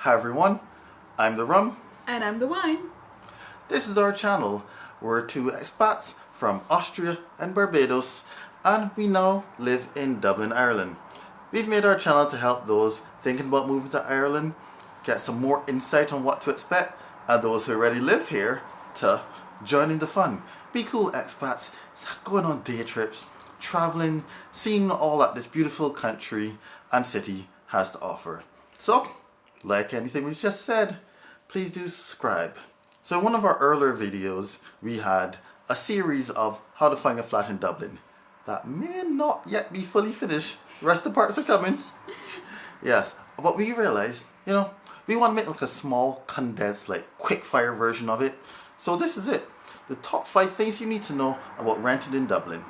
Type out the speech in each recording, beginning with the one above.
Hi everyone, I'm the Rum. And I'm the Wine. This is our channel. We're two expats from Austria and Barbados, and we now live in Dublin, Ireland. We've made our channel to help those thinking about moving to Ireland get some more insight on what to expect, and those who already live here to join in the fun. Be cool expats, going on day trips, traveling, seeing all that this beautiful country and city has to offer. So, like anything we just said, please do subscribe. So in one of our earlier videos, we had a series of how to find a flat in Dublin. That may not yet be fully finished. The rest of the parts are coming. Yes, but we realized, we want to make like a small, condensed, quick fire version of it. So this is it. The top 5 things you need to know about renting in Dublin.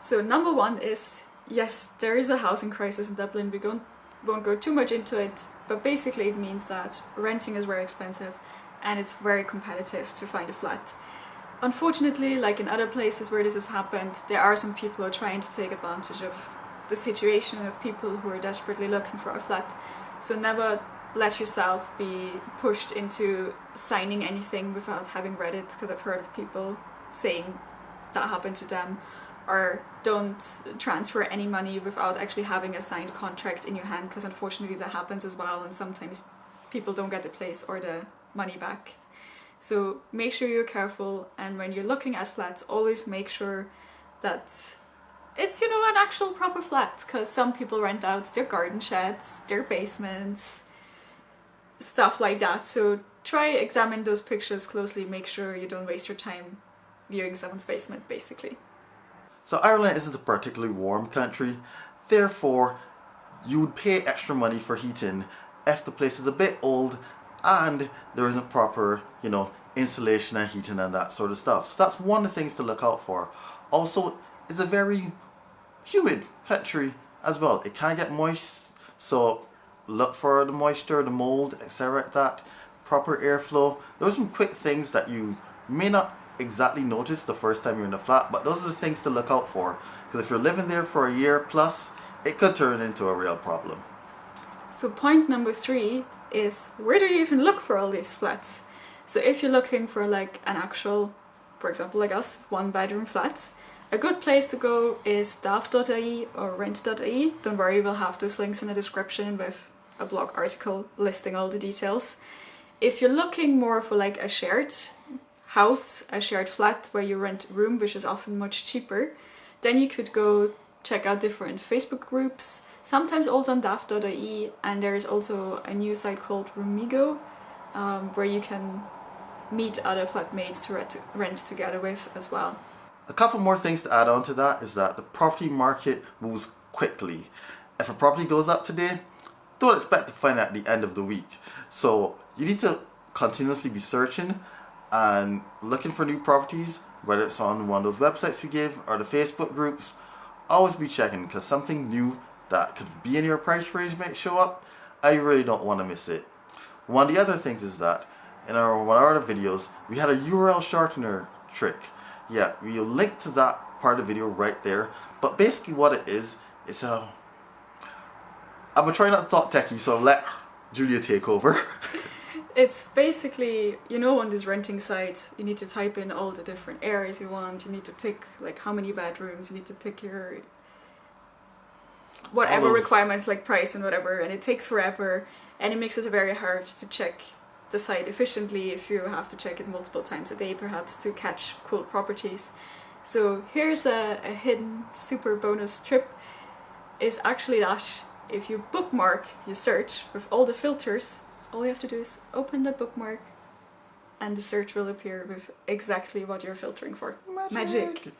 So number 1 is, yes, there is a housing crisis in Dublin. We won't go too much into it, but basically it means that renting is very expensive and it's very competitive to find a flat. Unfortunately, like in other places where this has happened, there are some people who are trying to take advantage of the situation of people who are desperately looking for a flat. So never let yourself be pushed into signing anything without having read it, because I've heard of people saying that happened to them. Or don't transfer any money without actually having a signed contract in your hand, because unfortunately that happens as well, and sometimes people don't get the place or the money back. So make sure you're careful, and when you're looking at flats, always make sure that it's, an actual proper flat, because some people rent out their garden sheds, their basements, stuff like that. So try examine those pictures closely, make sure you don't waste your time viewing someone's basement, basically. So Ireland isn't a particularly warm country, therefore you would pay extra money for heating if the place is a bit old and there isn't proper, insulation and heating and that sort of stuff. So that's one of the things to look out for. Also, it's a very humid country as well. It can get moist, so look for the moisture, the mold, etc. like that. Proper airflow. Those are some quick things that you may not exactly notice the first time you're in a flat, but those are the things to look out for, because if you're living there for a year plus, it could turn into a real problem. So point number 3 is, where do you even look for all these flats? So if you're looking for an actual, for example like us, 1-bedroom flat, a good place to go is daft.ie or rent.ie. Don't worry, we'll have those links in the description with a blog article listing all the details. If you're looking more for a shared house, a shared flat where you rent a room, which is often much cheaper, then you could go check out different Facebook groups, sometimes also on daft.ie, and there is also a new site called Roomigo, where you can meet other flatmates to rent together with as well. A couple more things to add on to that is that the property market moves quickly. If a property goes up today, don't expect to find it at the end of the week. So you need to continuously be searching and looking for new properties, whether it's on one of those websites we gave or the Facebook groups. Always be checking, because something new that could be in your price range might show up. I really don't want to miss it. One of the other things is that in one of our other videos, we had a URL shortener trick. Yeah, we'll link to that part of the video right there. But basically what it is, it's I'm going to try not to talk techie, so I'll let Julia take over. It's basically, on this renting site, you need to type in all the different areas you want, you need to tick how many bedrooms, you need to tick your whatever requirements like price and whatever, and it takes forever, and it makes it very hard to check the site efficiently if you have to check it multiple times a day perhaps to catch cool properties. So here's a hidden super bonus tip, is actually that if you bookmark your search with all the filters, all you have to do is open the bookmark and the search will appear with exactly what you're filtering for. Magic!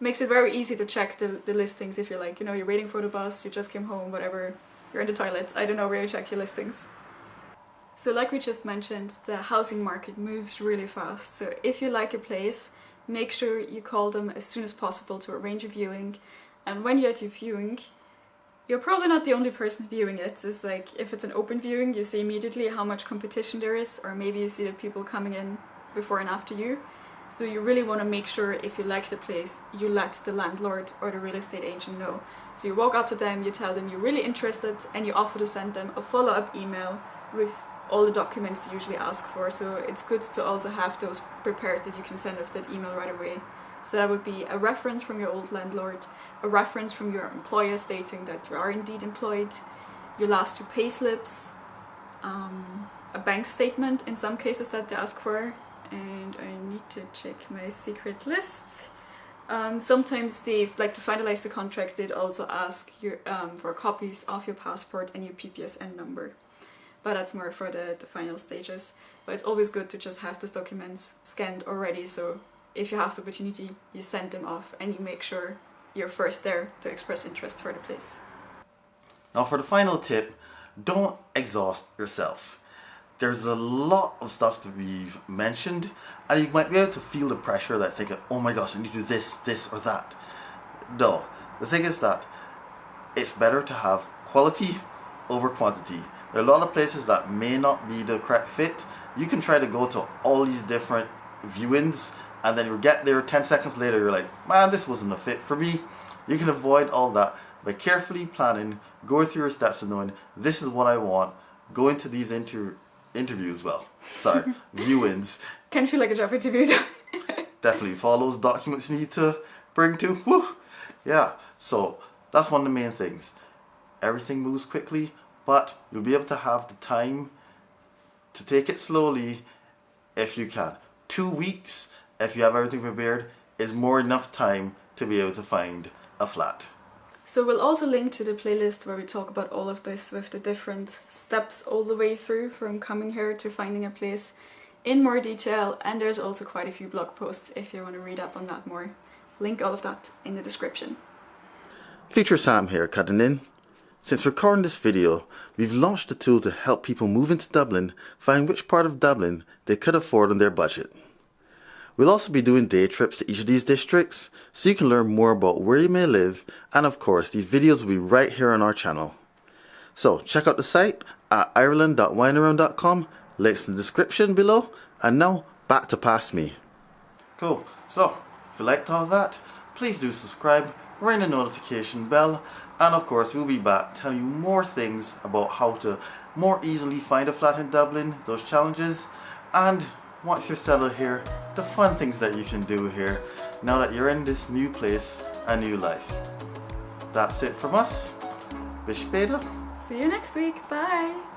Makes it very easy to check the listings if you're you're waiting for the bus, you just came home, whatever, you're in the toilet, I don't know where you check your listings. So like we just mentioned, the housing market moves really fast. So if you like a place, make sure you call them as soon as possible to arrange a viewing. And when you're at your viewing, you're probably not the only person viewing it. It's if it's an open viewing, you see immediately how much competition there is, or maybe you see the people coming in before and after you. So you really want to make sure if you like the place, you let the landlord or the real estate agent know. So you walk up to them, you tell them you're really interested, and you offer to send them a follow-up email with all the documents they usually ask for. So it's good to also have those prepared that you can send off that email right away. So that would be a reference from your old landlord, a reference from your employer stating that you are indeed employed, your last 2 payslips, a bank statement in some cases that they ask for, and I need to check my secret list. Sometimes they, like to finalize the contract, they'd also ask you for copies of your passport and your PPSN number. But that's more for the final stages. But it's always good to just have those documents scanned already, so if you have the opportunity, you send them off and you make sure you're first there to express interest for the place. Now for the final tip, don't exhaust yourself. There's a lot of stuff that we've mentioned, and you might be able to feel the pressure that thinking, oh my gosh, I need to do this or that. No, the thing is that it's better to have quality over quantity. There are a lot of places that may not be the correct fit. You can try to go to all these different viewings, and then you get there 10 seconds later, you're like, man, this wasn't a fit for me. You can avoid all that by carefully planning, going through your steps and knowing, this is what I want, go into these viewings. Can feel like a job interview. Definitely follow those documents you need to bring to. Woo. Yeah, so that's one of the main things. Everything moves quickly, but you'll be able to have the time to take it slowly if you can. 2 weeks, if you have everything prepared, is more enough time to be able to find a flat. So we'll also link to the playlist where we talk about all of this with the different steps all the way through from coming here to finding a place in more detail, and there's also quite a few blog posts if you want to read up on that more. Link all of that in the description. Future Sam here, cutting in. Since recording this video, we've launched a tool to help people move into Dublin find which part of Dublin they could afford on their budget. We'll also be doing day trips to each of these districts, so you can learn more about where you may live, and of course these videos will be right here on our channel. So check out the site at ireland.winearound.com, links in the description below, and now back to Past Me. Cool, so if you liked all that, please do subscribe, ring the notification bell, and of course we'll be back telling you more things about how to more easily find a flat in Dublin, those challenges, and once you're settled here, the fun things that you can do here now that you're in this new place and new life. That's it from us. Bis später. See you next week. Bye.